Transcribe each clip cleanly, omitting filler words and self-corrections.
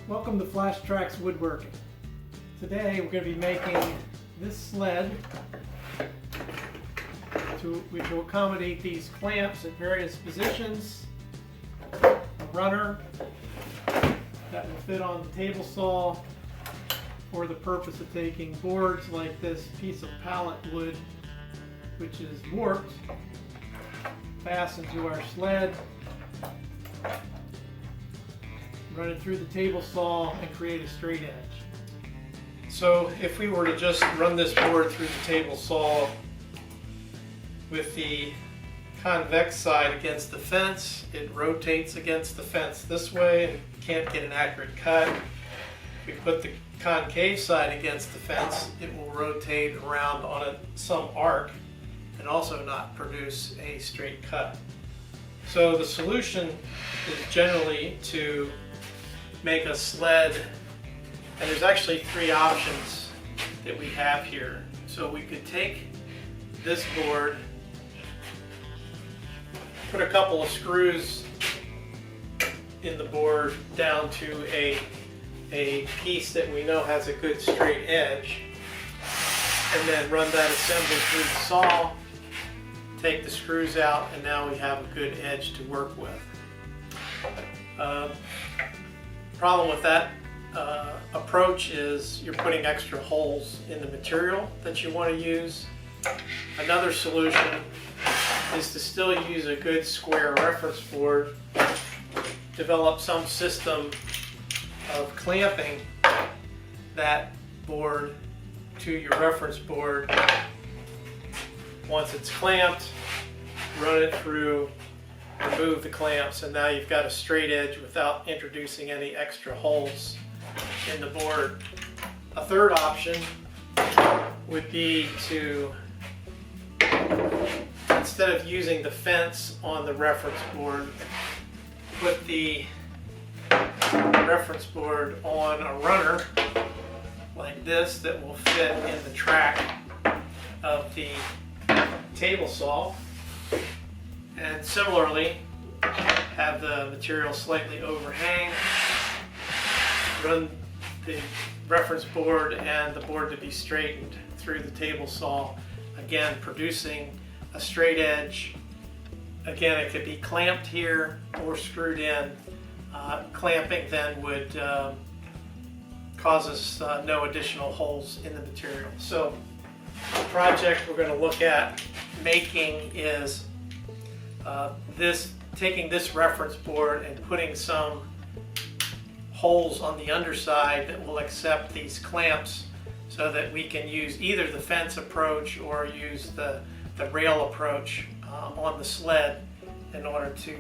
Welcome to Flash Tracks Woodworking. Today we're going to be making this sled which will accommodate these clamps at various positions, a runner that will fit on the table saw for the purpose of taking boards like this piece of pallet wood which is warped, fastened to our sled, run it through the table saw and create a straight edge. So if we were to just run this board through the table saw with the convex side against the fence, it rotates against the fence this way and can't get an accurate cut. If we put the concave side against the fence, it will rotate around on some arc and also not produce a straight cut. So the solution is generally to make a sled, and there's actually three options that we have here. So we could take this board, put a couple of screws in the board down to a piece that we know has a good straight edge, and then run that assembly through the saw, take the screws out, and now we have a good edge to work with. Problem with that approach is you're putting extra holes in the material that you want to use. Another solution is to still use a good square reference board, develop some system of clamping that board to your reference board. Once it's clamped, run it through, remove the clamps, and now you've got a straight edge without introducing any extra holes in the board. A third option would be to, instead of using the fence on the reference board, put the reference board on a runner like this that will fit in the track of the table saw, and similarly have the material slightly overhang, run the reference board and the board to be straightened through the table saw, again producing a straight edge. Again, it could be clamped here or screwed in. Clamping then would cause us no additional holes in the material. So the project we're going to look at making is taking this reference board and putting some holes on the underside that will accept these clamps so that we can use either the fence approach or use the rail approach on the sled in order to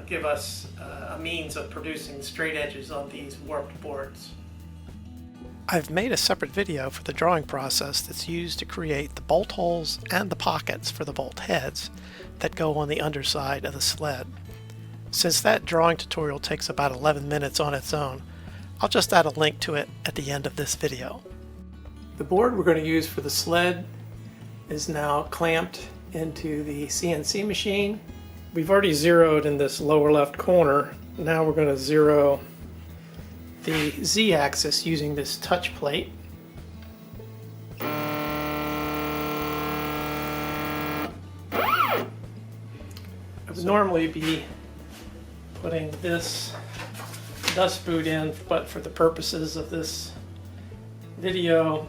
give us a means of producing straight edges on these warped boards. I've made a separate video for the drawing process that's used to create the bolt holes and the pockets for the bolt heads that go on the underside of the sled. Since that drawing tutorial takes about 11 minutes on its own, I'll just add a link to it at the end of this video. The board we're going to use for the sled is now clamped into the CNC machine. We've already zeroed in this lower left corner. Now we're going to zero the Z-axis using this touch plate. I would normally be putting this dust boot in, but for the purposes of this video,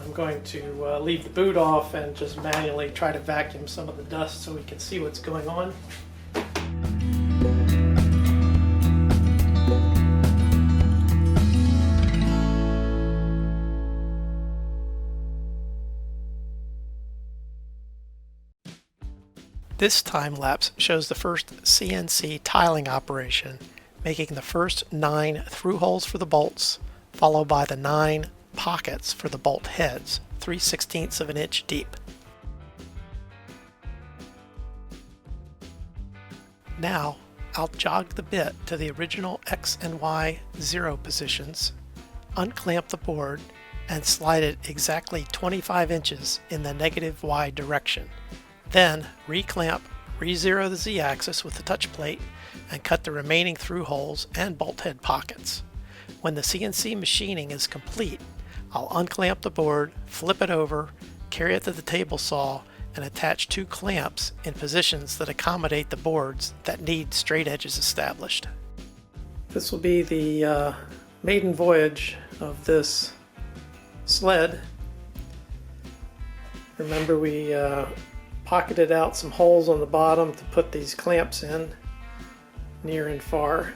I'm going to leave the boot off and just manually try to vacuum some of the dust so we can see what's going on. This time lapse shows the first CNC tiling operation, making the first 9 through holes for the bolts, followed by the 9 pockets for the bolt heads, 3/16 of an inch deep. Now I'll jog the bit to the original X and Y 0 positions, unclamp the board, and slide it exactly 25 inches in the negative Y direction. Then reclamp, re-zero the Z-axis with the touch plate, and cut the remaining through holes and bolt head pockets. When the CNC machining is complete, I'll unclamp the board, flip it over, carry it to the table saw, and attach 2 clamps in positions that accommodate the boards that need straight edges established. This will be the maiden voyage of this sled. Remember, we pocketed out some holes on the bottom to put these clamps in, near and far.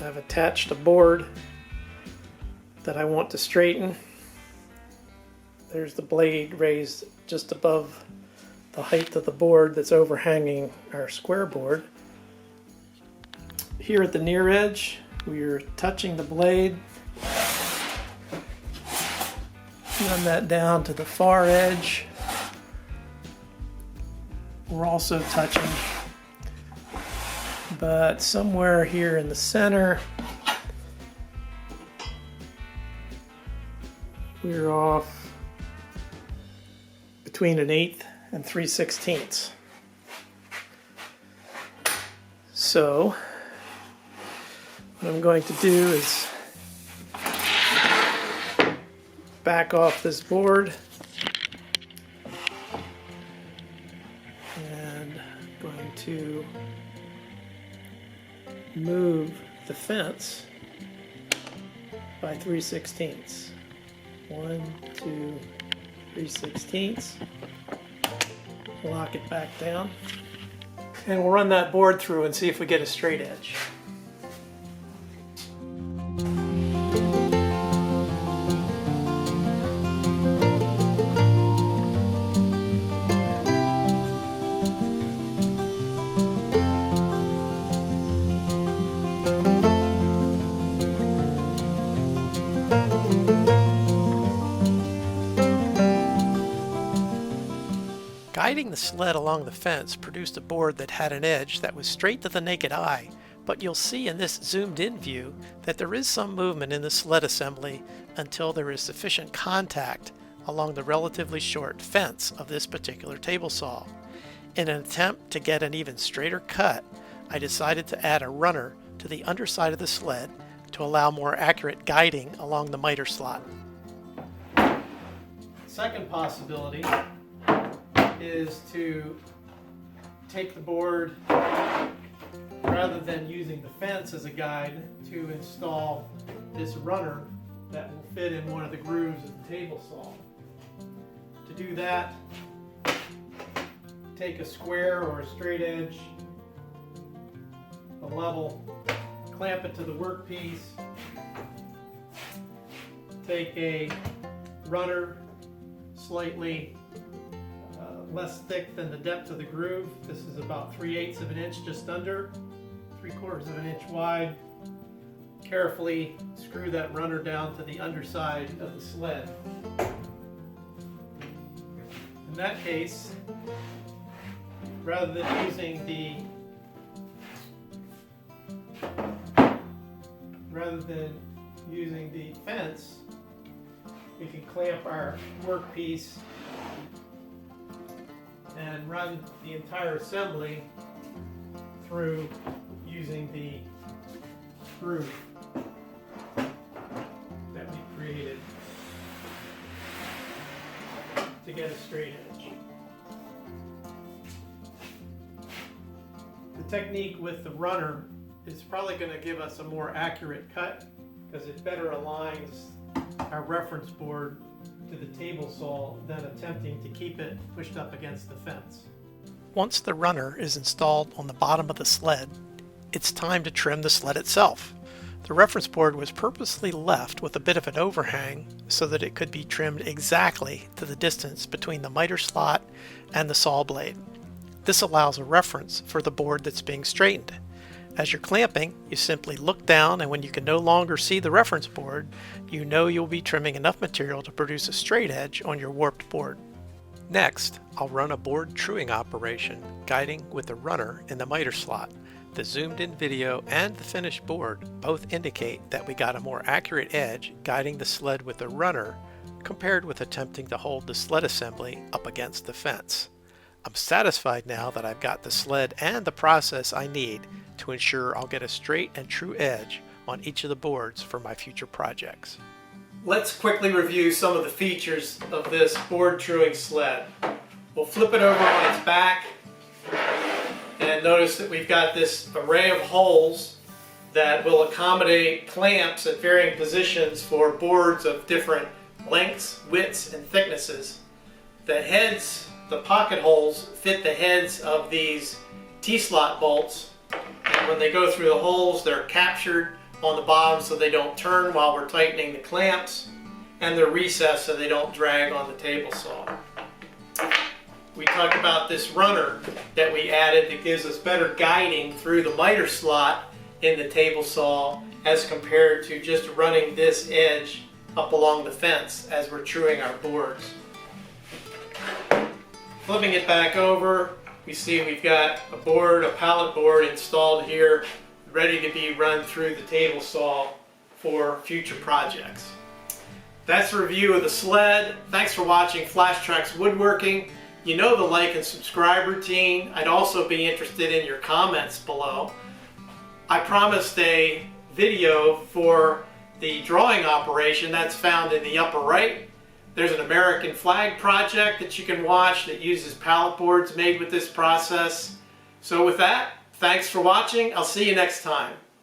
I've attached a board that I want to straighten. There's the blade raised just above the height of the board that's overhanging our square board. Here at the near edge, we're touching the blade. Run that down to the far edge. We're also touching, but somewhere here in the center, we're off between 1/8 and 3/16. So what I'm going to do is back off this board and I'm going to move the fence by 3/16. 1, 2, 3/16. Lock it back down. And we'll run that board through and see if we get a straight edge. Guiding the sled along the fence produced a board that had an edge that was straight to the naked eye, but you'll see in this zoomed-in view that there is some movement in the sled assembly until there is sufficient contact along the relatively short fence of this particular table saw. In an attempt to get an even straighter cut, I decided to add a runner to the underside of the sled to allow more accurate guiding along the miter slot. Second possibility is to take the board, rather than using the fence as a guide, to install this runner that will fit in one of the grooves of the table saw. To do that, take a square or a straight edge, a level, clamp it to the workpiece, take a runner slightly less thick than the depth of the groove. This is about 3/8 of an inch, just under, 3/4 of an inch wide. Carefully screw that runner down to the underside of the sled. In that case, rather than using the fence, we can clamp our workpiece and run the entire assembly through using the groove that we created to get a straight edge. The technique with the runner is probably going to give us a more accurate cut because it better aligns our reference board to the table saw than attempting to keep it pushed up against the fence. Once the runner is installed on the bottom of the sled, it's time to trim the sled itself. The reference board was purposely left with a bit of an overhang so that it could be trimmed exactly to the distance between the miter slot and the saw blade. This allows a reference for the board that's being straightened. As you're clamping, you simply look down, and when you can no longer see the reference board, you know you'll be trimming enough material to produce a straight edge on your warped board. Next, I'll run a board truing operation, guiding with the runner in the miter slot. The zoomed-in video and the finished board both indicate that we got a more accurate edge guiding the sled with the runner compared with attempting to hold the sled assembly up against the fence. I'm satisfied now that I've got the sled and the process I need to ensure I'll get a straight and true edge on each of the boards for my future projects. Let's quickly review some of the features of this board truing sled. We'll flip it over on its back and notice that we've got this array of holes that will accommodate clamps at varying positions for boards of different lengths, widths, and thicknesses. The heads, the pocket holes, fit the heads of these T-slot bolts, and when they go through the holes, they're captured on the bottom so they don't turn while we're tightening the clamps, and they're recessed so they don't drag on the table saw. We talked about this runner that we added that gives us better guiding through the miter slot in the table saw as compared to just running this edge up along the fence as we're truing our boards. Flipping it back over, we see we've got a board, a pallet board installed here, ready to be run through the table saw for future projects. That's a review of the sled. Thanks for watching Flash Tracks Woodworking. You know the like and subscribe routine. I'd also be interested in your comments below. I promised a video for the drawing operation that's found in the upper right. There's an American flag project that you can watch that uses pallet boards made with this process. So with that, thanks for watching. I'll see you next time.